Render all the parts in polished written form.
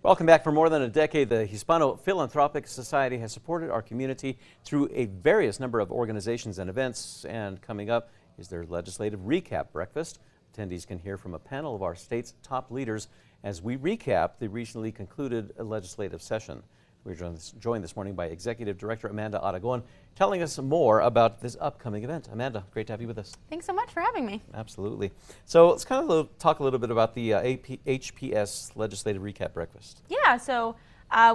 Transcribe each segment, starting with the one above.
Welcome back. For more than a decade, the Hispano Philanthropic Society has supported our community through a various number of organizations and events. And coming up is their legislative recap breakfast. Attendees can hear from a panel of our state's top leaders as we recap the recently concluded legislative session. We're joined this morning by Executive Director Amanda Aragon, telling us more about this upcoming event. Amanda, great to have you with us. Thanks so much for having me. Absolutely. So let's kind of talk a little bit about the HPS Legislative Recap Breakfast. Yeah, so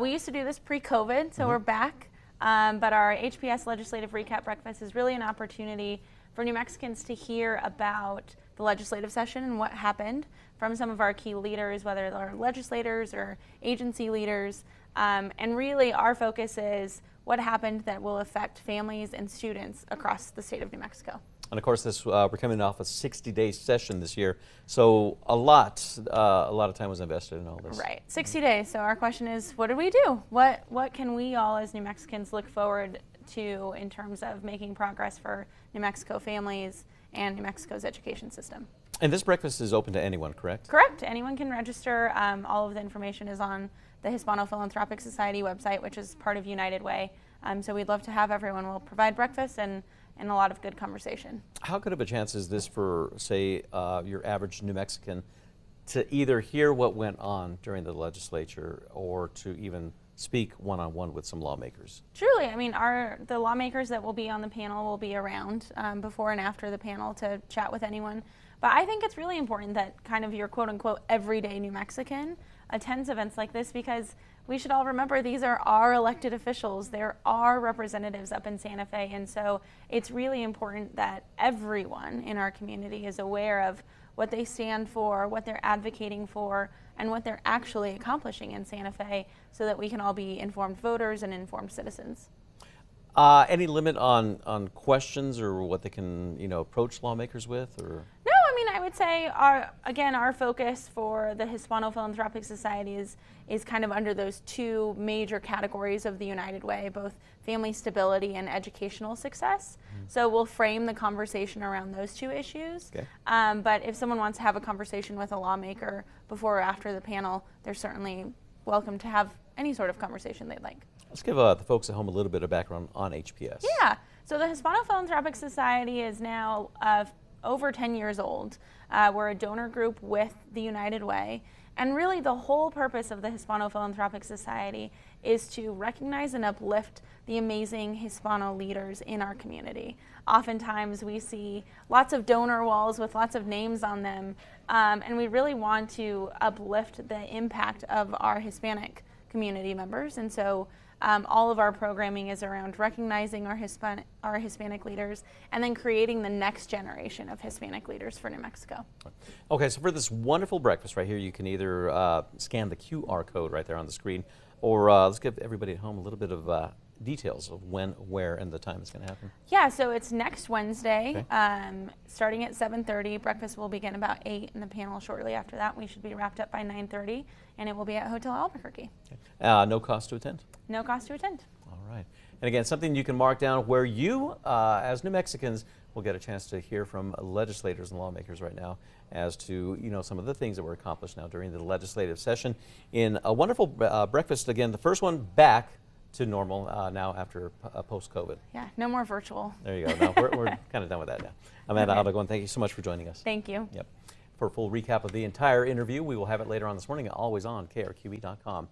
we used to do this pre-COVID, so we're back. But our HPS Legislative Recap Breakfast is really an opportunity for New Mexicans to hear about the legislative session and what happened from some of our key leaders, whether they're legislators or agency leaders. And really our focus is what happened that will affect families and students across the state of New Mexico. And of course, we're coming off a 60-day session this year, so a lot of time was invested in all this. Right, 60 days. So our question is, what did we do? What can we all as New Mexicans look forward to in terms of making progress for New Mexico families and New Mexico's education system? And this breakfast is open to anyone, correct? Correct. Anyone can register. All of the information is on the Hispano Philanthropic Society website, which is part of United Way. So we'd love to have everyone. We'll provide breakfast and a lot of good conversation. How good of a chance is this for, say, your average New Mexican to either hear what went on during the legislature or to even speak one-on-one with some lawmakers? Truly, I mean, the lawmakers that will be on the panel will be around before and after the panel to chat with anyone. But I think it's really important that kind of your quote-unquote everyday New Mexican attends events like this, because we should all remember these are our elected officials. There are representatives up in Santa Fe, and so it's really important that everyone in our community is aware of what they stand for, what they're advocating for, and what they're actually accomplishing in Santa Fe, so that we can all be informed voters and informed citizens. Any limit on questions or what they can, approach lawmakers with, or? No, I mean, I would say our focus for the Hispano Philanthropic Society is kind of under those two major categories of the United Way, both family stability and educational success. So we'll frame the conversation around those two issues. Okay. But if someone wants to have a conversation with a lawmaker before or after the panel, they're certainly welcome to have any sort of conversation they'd like. Let's give the folks at home a little bit of background on HPS. Yeah, so the Hispano Philanthropic Society is now over 10 years old. We're a donor group with the United Way. And really the whole purpose of the Hispano Philanthropic Society is to recognize and uplift the amazing Hispano leaders in our community. Oftentimes we see lots of donor walls with lots of names on them, and we really want to uplift the impact of our Hispanic community members. And so all of our programming is around recognizing our Hispanic leaders and then creating the next generation of Hispanic leaders for New Mexico. Okay, so for this wonderful breakfast right here, you can either scan the QR code right there on the screen, or let's give everybody at home a little bit of details of when, where, and the time it's going to happen. Yeah, so it's next Wednesday, okay. Starting at 7:30. Breakfast will begin about 8, and the panel shortly after that. We should be wrapped up by 9:30, and it will be at Hotel Albuquerque. Okay. No cost to attend? No cost to attend. All right. And again, something you can mark down where you, as New Mexicans, will get a chance to hear from legislators and lawmakers right now as to, some of the things that were accomplished now during the legislative session in a wonderful breakfast. Again, the first one back to normal now after post-COVID. Yeah, no more virtual. There you go. Now we're kind of done with that now. Amanda Aragon, thank you so much for joining us. Thank you. Yep. For a full recap of the entire interview, we will have it later on this morning, always on KRQE.com.